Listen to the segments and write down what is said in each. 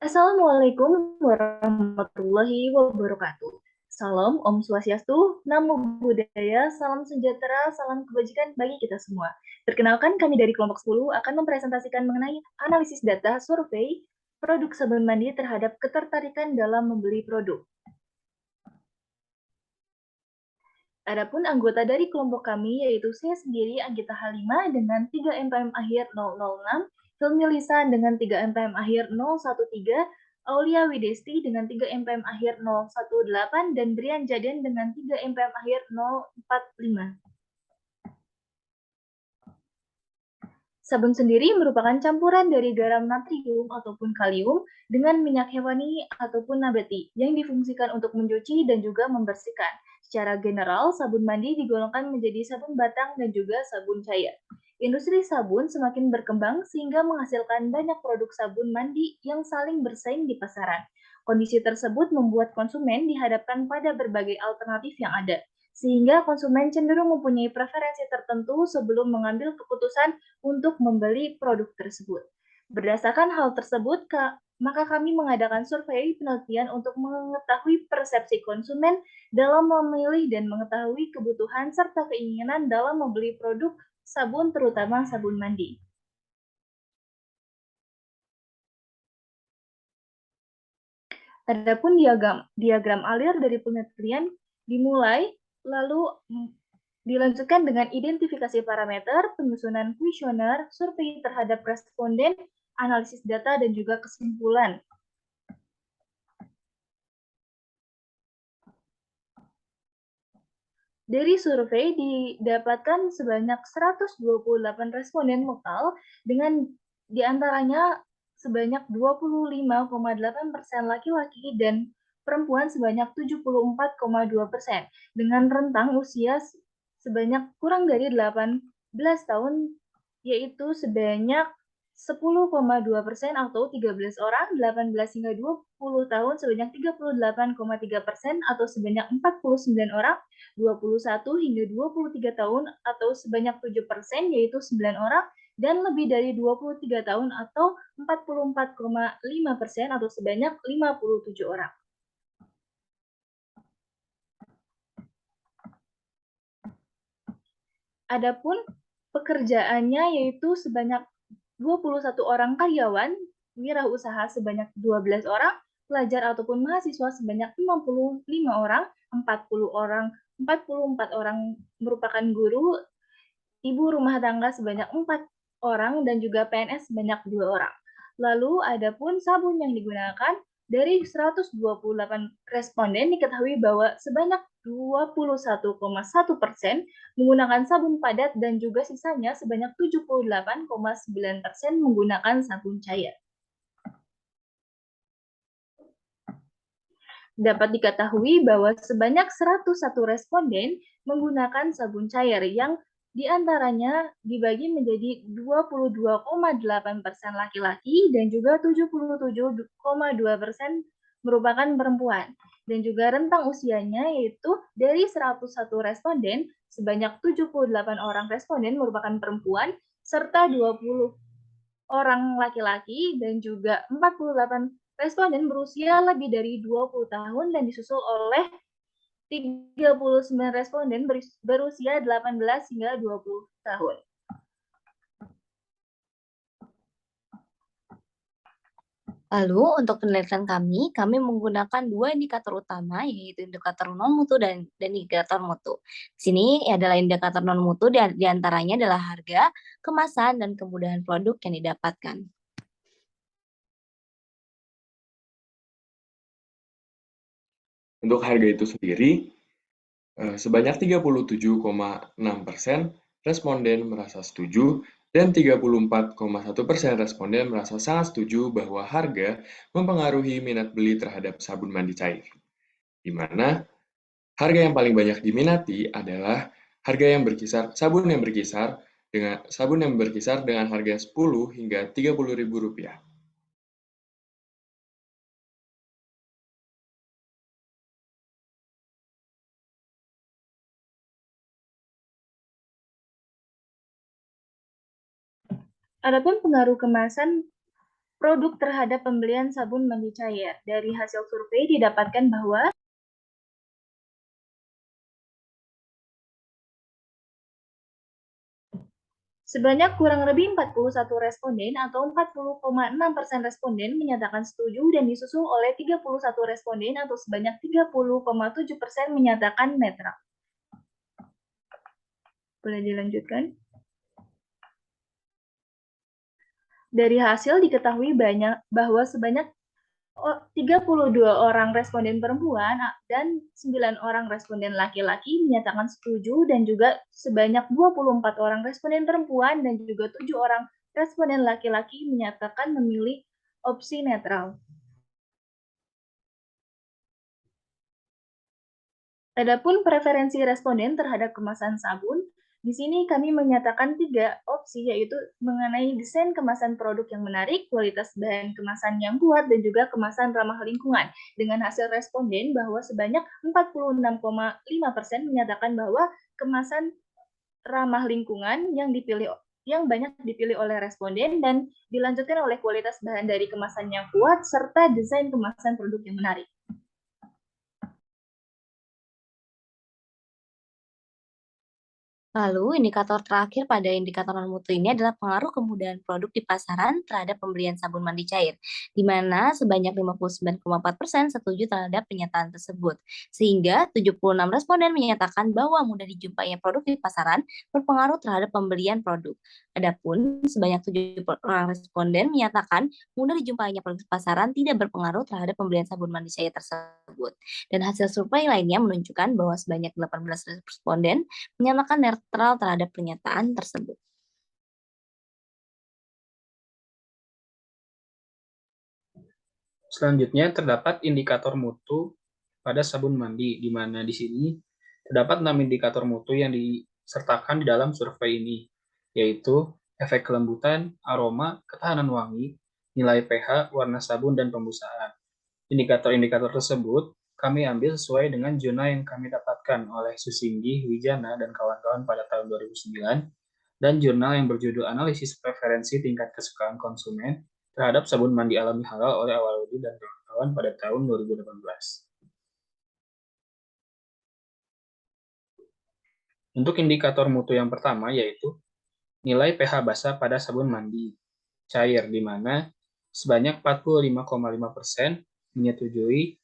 Assalamualaikum warahmatullahi wabarakatuh. Salam Om Swastiastu, Namo Buddhaya, salam sejahtera, salam kebajikan bagi kita semua. Perkenalkan kami dari kelompok 10 akan mempresentasikan mengenai analisis data survei produk sabun mandi terhadap ketertarikan dalam membeli produk. Adapun anggota dari kelompok kami yaitu saya sendiri Anggita Halimah dengan 3 MPM akhir 006, Hilmi Lisan dengan 3 MPM akhir 013, Aulia Widesti dengan 3 MPM akhir 018, dan Brian Jaden dengan 3 MPM akhir 045. Sabun sendiri merupakan campuran dari garam natrium ataupun kalium dengan minyak hewani ataupun nabati yang difungsikan untuk mencuci dan juga membersihkan. Secara general, sabun mandi digolongkan menjadi sabun batang dan juga sabun cair. Industri sabun semakin berkembang sehingga menghasilkan banyak produk sabun mandi yang saling bersaing di pasaran. Kondisi tersebut membuat konsumen dihadapkan pada berbagai alternatif yang ada, sehingga konsumen cenderung mempunyai preferensi tertentu sebelum mengambil keputusan untuk membeli produk tersebut. Berdasarkan hal tersebut, maka kami mengadakan survei penelitian untuk mengetahui persepsi konsumen dalam memilih dan mengetahui kebutuhan serta keinginan dalam membeli produk sabun, terutama sabun mandi. Adapun diagram alir dari penelitian dimulai, lalu dilanjutkan dengan identifikasi parameter, penyusunan kuesioner, survei terhadap responden, analisis data, dan juga kesimpulan. Dari survei didapatkan sebanyak 128 responden total dengan diantaranya sebanyak 25,8% laki-laki dan perempuan sebanyak 74,2% dengan rentang usia sebanyak kurang dari 18 tahun, yaitu sebanyak 10,2% atau 13 orang, 18 hingga 20 tahun sebanyak 38,3% atau sebanyak 49 orang, 21 hingga 23 tahun atau sebanyak 7%, yaitu 9 orang, dan lebih dari 23 tahun atau 44,5% atau sebanyak 57 orang. Adapun pekerjaannya yaitu sebanyak 21 orang karyawan, wirausaha sebanyak 12 orang, pelajar ataupun mahasiswa sebanyak 55 orang, 44 orang merupakan guru, ibu rumah tangga sebanyak 4 orang, dan juga PNS sebanyak 2 orang. Lalu adapun sabun yang digunakan, dari 128 responden diketahui bahwa sebanyak 21,1% menggunakan sabun padat dan juga sisanya sebanyak 78,9% menggunakan sabun cair. Dapat diketahui bahwa sebanyak 101 responden menggunakan sabun cair yang diantaranya dibagi menjadi 22,8% laki-laki dan juga 77,2% merupakan perempuan. Dan juga rentang usianya yaitu dari 101 responden, sebanyak 78 orang responden merupakan perempuan, serta 20 orang laki-laki dan juga 48 responden berusia lebih dari 20 tahun dan disusul oleh 39 responden berusia 18 hingga 20 tahun. Lalu, untuk penelitian kami menggunakan dua indikator utama, yaitu indikator non-mutu dan indikator mutu. Di sini adalah indikator non-mutu, di antaranya adalah harga, kemasan, dan kemudahan produk yang didapatkan. Untuk harga itu sendiri, sebanyak 37,6% responden merasa setuju dan 34,1% responden merasa sangat setuju bahwa harga mempengaruhi minat beli terhadap sabun mandi cair. Di mana harga yang paling banyak diminati adalah harga yang berkisar sabun yang berkisar dengan harga 10 hingga 30 ribu rupiah. Adapun pengaruh kemasan produk terhadap pembelian sabun mandi cair. Dari hasil survei didapatkan bahwa sebanyak kurang lebih 41 responden atau 40,6% responden menyatakan setuju dan disusul oleh 31 responden atau sebanyak 30,7% menyatakan netral. Boleh dilanjutkan? Dari hasil diketahui bahwa sebanyak 32 orang responden perempuan dan 9 orang responden laki-laki menyatakan setuju dan juga sebanyak 24 orang responden perempuan dan juga 7 orang responden laki-laki menyatakan memilih opsi netral. Adapun preferensi responden terhadap kemasan sabun, di sini kami menyatakan 3 opsi, yaitu mengenai desain kemasan produk yang menarik, kualitas bahan kemasan yang kuat, dan juga kemasan ramah lingkungan. Dengan hasil responden bahwa sebanyak 46,5% menyatakan bahwa kemasan ramah lingkungan yang banyak dipilih oleh responden dan dilanjutkan oleh kualitas bahan dari kemasan yang kuat serta desain kemasan produk yang menarik. Lalu, indikator terakhir pada indikator non-mutu ini adalah pengaruh kemudahan produk di pasaran terhadap pembelian sabun mandi cair, di mana sebanyak 59,4% setuju terhadap pernyataan tersebut. Sehingga 76 responden menyatakan bahwa mudah jumpainya produk di pasaran berpengaruh terhadap pembelian produk. Adapun sebanyak 7 orang responden menyatakan mudah dijumpainya produk di pasaran tidak berpengaruh terhadap pembelian sabun mandi cair tersebut. Dan hasil survei lainnya menunjukkan bahwa sebanyak 18 responden menyatakan netral terhadap pernyataan tersebut. Selanjutnya terdapat indikator mutu pada sabun mandi, di mana di sini terdapat 6 indikator mutu yang disertakan di dalam survei ini, yaitu efek kelembutan, aroma, ketahanan wangi, nilai pH, warna sabun, dan pembusaan. Indikator-indikator tersebut kami ambil sesuai dengan jurnal yang kami dapatkan oleh Susinggi, Wijana, dan kawan-kawan pada tahun 2009, dan jurnal yang berjudul Analisis Preferensi Tingkat Kesukaan Konsumen terhadap Sabun Mandi Alami Halal oleh Awaludin dan kawan-kawan pada tahun 2018. Untuk indikator mutu yang pertama yaitu nilai pH basa pada sabun mandi cair, di mana sebanyak 45,5% menyetujui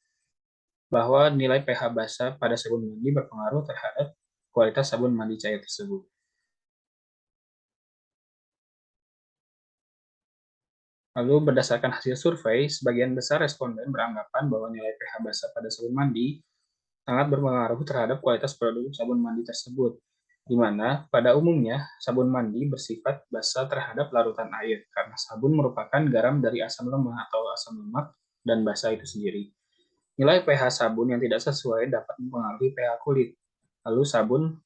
bahwa nilai pH basa pada sabun mandi berpengaruh terhadap kualitas sabun mandi cair tersebut. Lalu berdasarkan hasil survei, sebagian besar responden beranggapan bahwa nilai pH basa pada sabun mandi sangat berpengaruh terhadap kualitas produk sabun mandi tersebut, di mana pada umumnya sabun mandi bersifat basa terhadap larutan air, karena sabun merupakan garam dari asam lemah atau asam lemak dan basa itu sendiri. Nilai pH sabun yang tidak sesuai dapat mempengaruhi pH kulit. Lalu sabun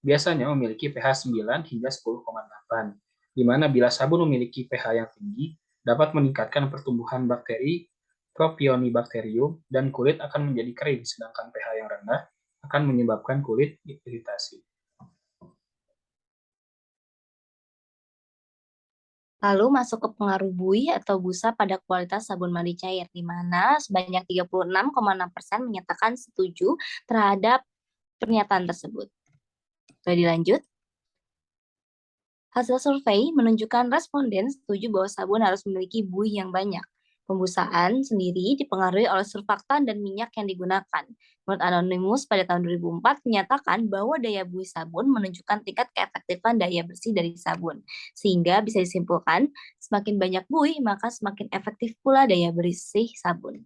biasanya memiliki pH 9 hingga 10,8, di mana bila sabun memiliki pH yang tinggi, dapat meningkatkan pertumbuhan bakteri Propionibacterium dan kulit akan menjadi kering, sedangkan pH yang rendah akan menyebabkan kulit iritasi. Lalu masuk ke pengaruh buih atau busa pada kualitas sabun mandi cair, di mana sebanyak 36,6% menyatakan setuju terhadap pernyataan tersebut. Boleh dilanjut? Hasil survei menunjukkan responden setuju bahwa sabun harus memiliki buih yang banyak. Pembusaan sendiri dipengaruhi oleh surfaktan dan minyak yang digunakan. Menurut Anonymous pada tahun 2004 menyatakan bahwa daya buih sabun menunjukkan tingkat keefektifan daya bersih dari sabun. Sehingga bisa disimpulkan, semakin banyak buih maka semakin efektif pula daya bersih sabun.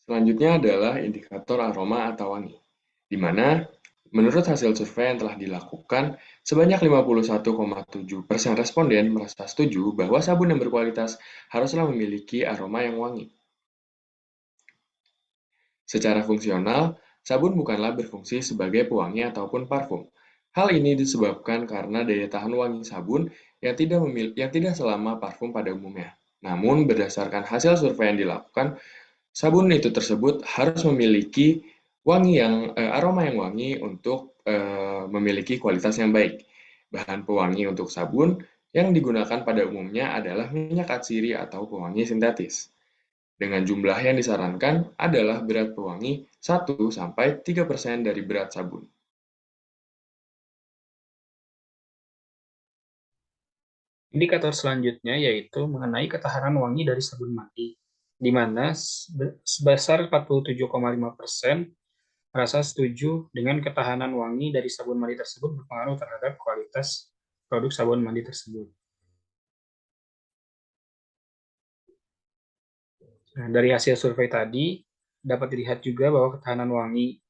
Selanjutnya adalah indikator aroma atau wangi, di mana menurut hasil survei yang telah dilakukan, sebanyak 51,7% responden merasa setuju bahwa sabun yang berkualitas haruslah memiliki aroma yang wangi. Secara fungsional, sabun bukanlah berfungsi sebagai pewangi ataupun parfum. Hal ini disebabkan karena daya tahan wangi sabun yang tidak selama parfum pada umumnya. Namun, berdasarkan hasil survei yang dilakukan, sabun itu tersebut harus memiliki aroma yang wangi untuk memiliki kualitas yang baik. Bahan pewangi untuk sabun yang digunakan pada umumnya adalah minyak atsiri atau pewangi sintetis. Dengan jumlah yang disarankan adalah berat pewangi 1-3% dari berat sabun. Indikator selanjutnya yaitu mengenai ketahanan wangi dari sabun mandi, di mana sebesar 47,5% merasa setuju dengan ketahanan wangi dari sabun mandi tersebut berpengaruh terhadap kualitas produk sabun mandi tersebut. Nah, dari hasil survei tadi, dapat dilihat juga bahwa ketahanan wangi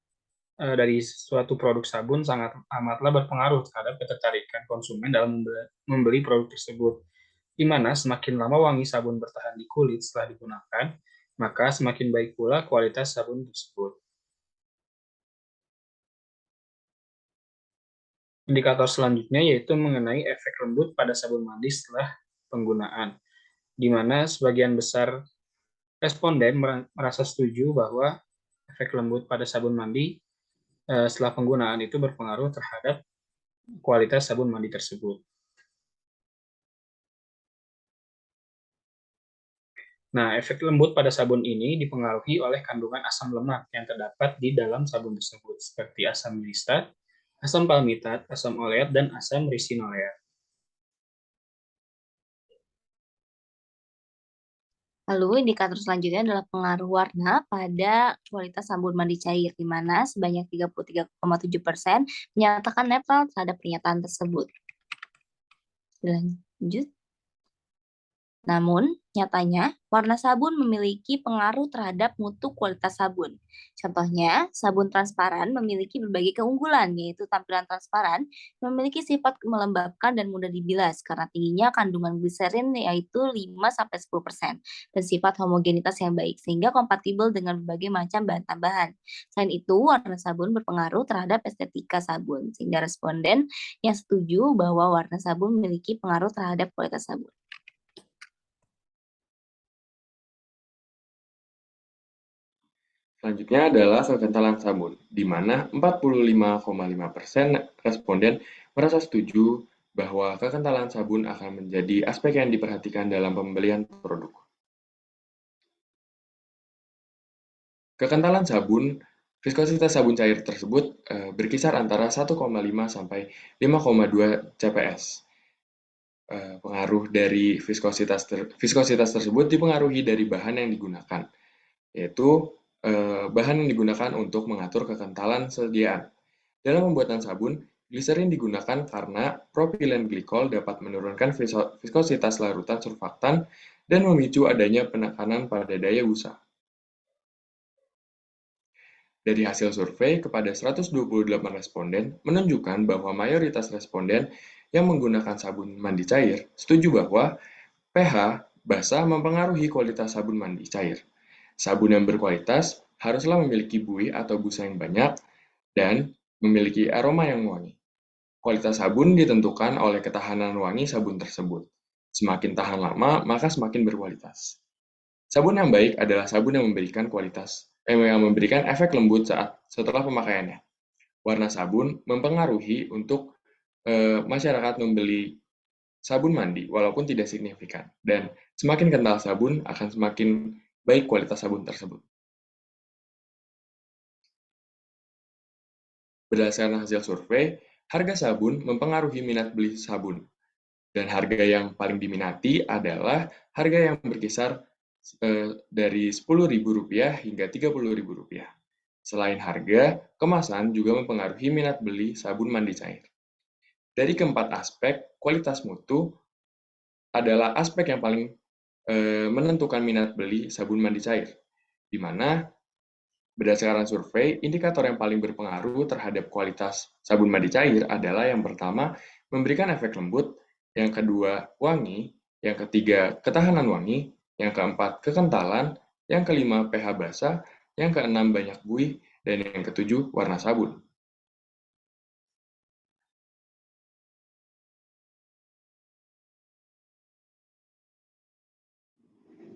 dari suatu produk sabun sangat amatlah berpengaruh terhadap ketertarikan konsumen dalam membeli produk tersebut. Di mana semakin lama wangi sabun bertahan di kulit setelah digunakan, maka semakin baik pula kualitas sabun tersebut. Indikator selanjutnya yaitu mengenai efek lembut pada sabun mandi setelah penggunaan, di mana sebagian besar responden merasa setuju bahwa efek lembut pada sabun mandi setelah penggunaan itu berpengaruh terhadap kualitas sabun mandi tersebut. Nah, efek lembut pada sabun ini dipengaruhi oleh kandungan asam lemak yang terdapat di dalam sabun tersebut, seperti asam listat, asam palmitat, asam oleat, dan asam resinoleat. Lalu indikator selanjutnya adalah pengaruh warna pada kualitas sabun mandi cair, di mana sebanyak 33,7% menyatakan netral terhadap pernyataan tersebut. Lanjut. Namun, nyatanya, warna sabun memiliki pengaruh terhadap mutu kualitas sabun. Contohnya, sabun transparan memiliki berbagai keunggulan, yaitu tampilan transparan, memiliki sifat melembabkan dan mudah dibilas karena tingginya kandungan gliserin yaitu 5-10%, dan sifat homogenitas yang baik, sehingga kompatibel dengan berbagai macam bahan tambahan. Selain itu, warna sabun berpengaruh terhadap estetika sabun, sehingga responden yang setuju bahwa warna sabun memiliki pengaruh terhadap kualitas sabun. Selanjutnya adalah kekentalan sabun, di mana 45,5% responden merasa setuju bahwa kekentalan sabun akan menjadi aspek yang diperhatikan dalam pembelian produk. Kekentalan sabun, viskositas sabun cair tersebut berkisar antara 1,5 sampai 5,2 CPS. Pengaruh dari viskositas tersebut dipengaruhi dari bahan yang digunakan, yaitu bahan yang digunakan untuk mengatur kekentalan sediaan. Dalam pembuatan sabun, gliserin digunakan karena propilen glikol dapat menurunkan viskositas larutan surfaktan dan memicu adanya penekanan pada daya busa. Dari hasil survei kepada 128 responden menunjukkan bahwa mayoritas responden yang menggunakan sabun mandi cair setuju bahwa pH basah mempengaruhi kualitas sabun mandi cair. Sabun yang berkualitas haruslah memiliki buih atau busa yang banyak dan memiliki aroma yang wangi. Kualitas sabun ditentukan oleh ketahanan wangi sabun tersebut. Semakin tahan lama, maka semakin berkualitas. Sabun yang baik adalah sabun yang memberikan efek lembut setelah pemakaiannya. Warna sabun mempengaruhi untuk masyarakat membeli sabun mandi walaupun tidak signifikan, dan semakin kental sabun akan semakin baik kualitas sabun tersebut. Berdasarkan hasil survei, harga sabun mempengaruhi minat beli sabun, dan harga yang paling diminati adalah harga yang berkisar dari Rp10.000 hingga Rp30.000. Selain harga, kemasan juga mempengaruhi minat beli sabun mandi cair. Dari keempat aspek, kualitas mutu adalah aspek yang paling menentukan minat beli sabun mandi cair, di mana berdasarkan survei, indikator yang paling berpengaruh terhadap kualitas sabun mandi cair adalah yang pertama, memberikan efek lembut, yang kedua, wangi, yang ketiga, ketahanan wangi, yang keempat, kekentalan, yang kelima, pH basah, yang keenam, banyak buih, dan yang ketujuh, warna sabun.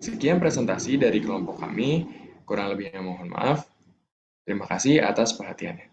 Sekian presentasi dari kelompok kami, kurang lebihnya mohon maaf. Terima kasih atas perhatiannya.